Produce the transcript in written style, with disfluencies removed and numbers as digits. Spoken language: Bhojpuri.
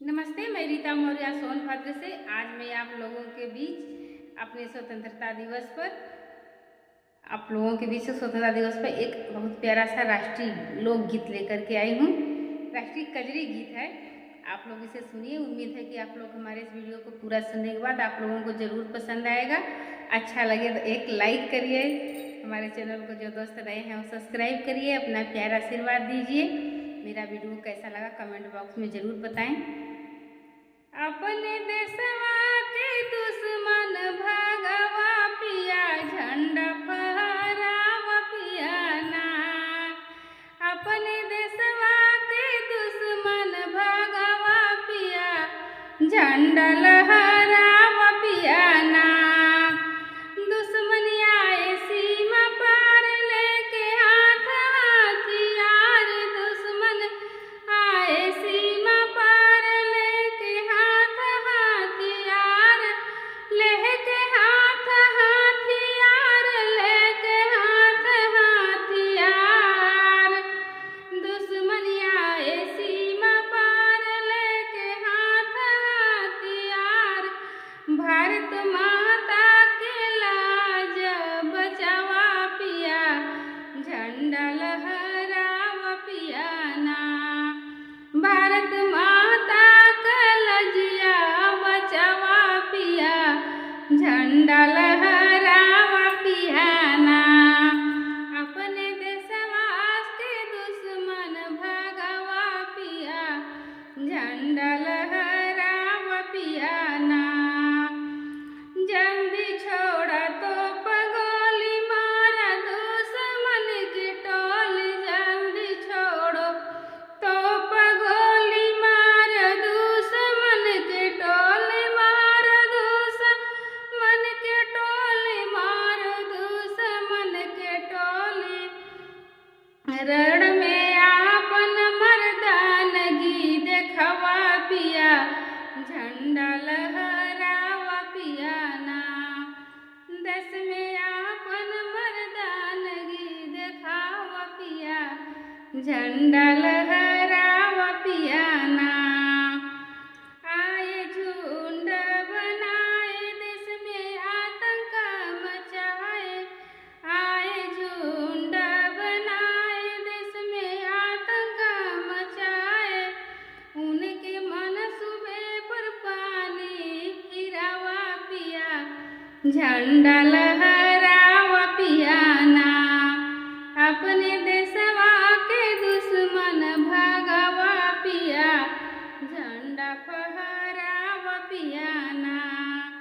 नमस्ते, मैं रीता मौर्य सोनभद्र से। आज मैं आप लोगों के बीच अपने स्वतंत्रता दिवस पर स्वतंत्रता दिवस पर एक बहुत प्यारा सा राष्ट्रीय लोकगीत लेकर के आई हूँ। राष्ट्रीय कजरी गीत है, आप लोग इसे सुनिए। उम्मीद है कि आप लोग हमारे इस वीडियो को पूरा सुनने के बाद आप लोगों को ज़रूर पसंद आएगा। अच्छा लगे तो एक लाइक करिए, हमारे चैनल को जो दोस्त नए हैं वो सब्सक्राइब करिए, अपना प्यारा आशीर्वाद दीजिए। मेरा वीडियो कैसा लगा कमेंट बॉक्स में ज़रूर बताएं। अपने देशवा के दुश्मन भगवा पिया, झंडा फहरावा पिया ना। अपने देशवा के दुश्मन भगवा पिया, झंडा लहरावा पिया ना। दुश्मन आए सीमा पार लेके हाथ हथियार, दुश्मन आए सीमा पार लेके हाथ हथियार, लेके हाथ हथियार, लेके हाथ हथियार। दुश्मन आए सीमा पार लेके हाथ हथियार, भारत माता के लाज बचावा पिया, झंडा लहरावा पिया ना। भारत माता का लजिया बचावा पिया, झंडा लहरावा पिया ना। अपने देशवा के दुश्मन भगवा पिया, झंडा लहरावा पिया ना। जल्दी छोड़ा तो पगोली मारा दुश्मन की टोली, जल्दी छोड़ो तो पगोली मार दुश्मन के टोली, मार दुश्मन के टोली, मार दुश्मन के टोली। रण में आपन मर्दानगी देखवा पिया, झंडा लहरावा पिया ना। देश में आपन मर्दानगी देखावा पिया, झंडा लहरावा पिया ना। आए झुंड बनाए देश में आतंक मचाए, आए झुंड बनाए देश में आतंक मचाए। उनके मनसूबे पर पानी फिरावा पिया, झंडा लहरावा